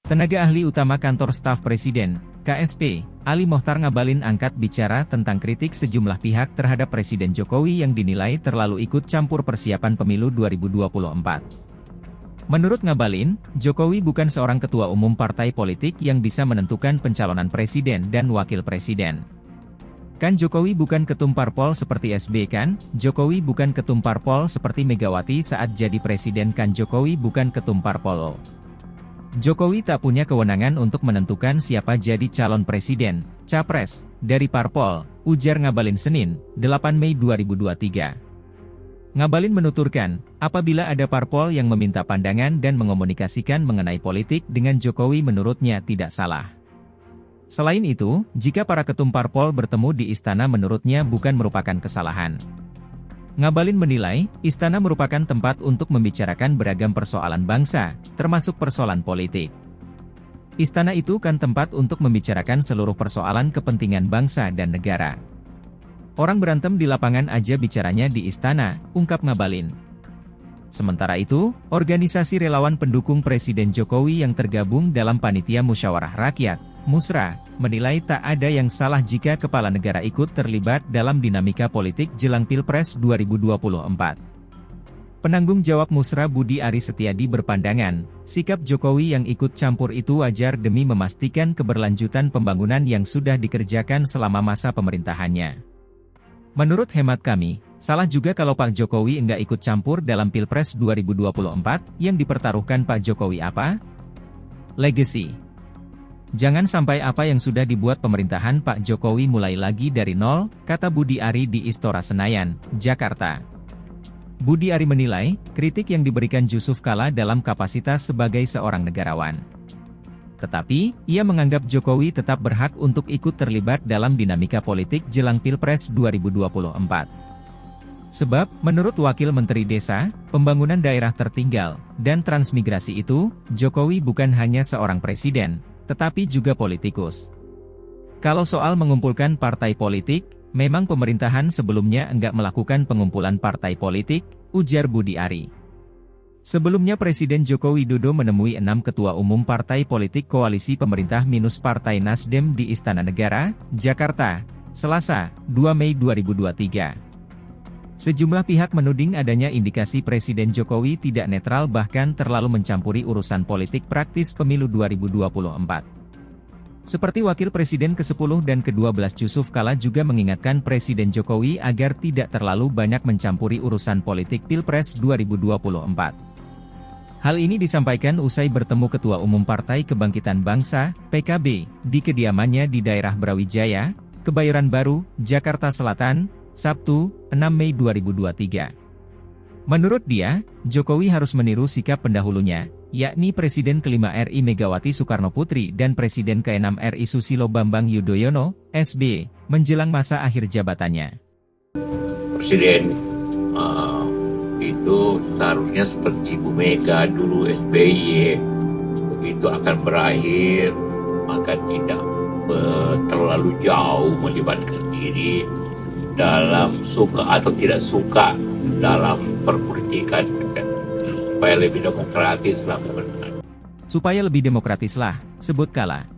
Tenaga ahli utama Kantor Staf Presiden, KSP, Ali Mochtar Ngabalin angkat bicara tentang kritik sejumlah pihak terhadap Presiden Jokowi yang dinilai terlalu ikut campur persiapan pemilu 2024. Menurut Ngabalin, Jokowi bukan seorang ketua umum partai politik yang bisa menentukan pencalonan presiden dan wakil presiden. Kan Jokowi bukan ketum parpol seperti SBY kan? Jokowi bukan ketum parpol seperti Megawati saat jadi presiden kan Jokowi bukan ketum parpol. Jokowi tak punya kewenangan untuk menentukan siapa jadi calon presiden, capres, dari parpol, ujar Ngabalin Senin, 8 Mei 2023. Ngabalin menuturkan, apabila ada parpol yang meminta pandangan dan mengomunikasikan mengenai politik dengan Jokowi menurutnya tidak salah. Selain itu, jika para ketum parpol bertemu di istana menurutnya bukan merupakan kesalahan. Ngabalin menilai, istana merupakan tempat untuk membicarakan beragam persoalan bangsa, termasuk persoalan politik. Istana itu kan tempat untuk membicarakan seluruh persoalan kepentingan bangsa dan negara. Orang berantem di lapangan aja bicaranya di istana, ungkap Ngabalin. Sementara itu, organisasi relawan pendukung Presiden Jokowi yang tergabung dalam Panitia Musyawarah Rakyat, Musra, menilai tak ada yang salah jika kepala negara ikut terlibat dalam dinamika politik jelang Pilpres 2024. Penanggung jawab Musra Budi Aris Setiadi berpandangan, sikap Jokowi yang ikut campur itu wajar demi memastikan keberlanjutan pembangunan yang sudah dikerjakan selama masa pemerintahannya. Menurut hemat kami, salah juga kalau Pak Jokowi enggak ikut campur dalam Pilpres 2024, yang dipertaruhkan Pak Jokowi apa? Legacy. Jangan sampai apa yang sudah dibuat pemerintahan Pak Jokowi mulai lagi dari nol, kata Budi Ari di Istora Senayan, Jakarta. Budi Ari menilai, kritik yang diberikan Jusuf Kalla dalam kapasitas sebagai seorang negarawan. Tetapi, ia menganggap Jokowi tetap berhak untuk ikut terlibat dalam dinamika politik jelang Pilpres 2024. Sebab, menurut Wakil Menteri Desa, Pembangunan Daerah Tertinggal, dan Transmigrasi itu, Jokowi bukan hanya seorang presiden, tetapi juga politikus. Kalau soal mengumpulkan partai politik, memang pemerintahan sebelumnya enggak melakukan pengumpulan partai politik, ujar Budi Ari. Sebelumnya Presiden Joko Widodo menemui 6 ketua umum partai politik koalisi pemerintah minus Partai Nasdem di Istana Negara, Jakarta, Selasa, 2 Mei 2023. Sejumlah pihak menuding adanya indikasi Presiden Jokowi tidak netral bahkan terlalu mencampuri urusan politik praktis pemilu 2024. Seperti Wakil Presiden ke-10 dan ke-12 Jusuf Kalla juga mengingatkan Presiden Jokowi agar tidak terlalu banyak mencampuri urusan politik Pilpres 2024. Hal ini disampaikan usai bertemu Ketua Umum Partai Kebangkitan Bangsa, PKB, di kediamannya di daerah Brawijaya, Kebayoran Baru, Jakarta Selatan, Sabtu, 6 Mei 2023. Menurut dia, Jokowi harus meniru sikap pendahulunya, yakni Presiden ke-5 RI Megawati Soekarno Putri dan Presiden ke-6 RI Susilo Bambang Yudhoyono, SBY, menjelang masa akhir jabatannya. Presiden itu seharusnya seperti Ibu Mega dulu SBY, begitu akan berakhir, maka tidak terlalu jauh melibatkan diri dalam suka atau tidak suka dalam perpolitikan, supaya lebih demokratis lah. Supaya lebih demokratis lah, sebut Kalla.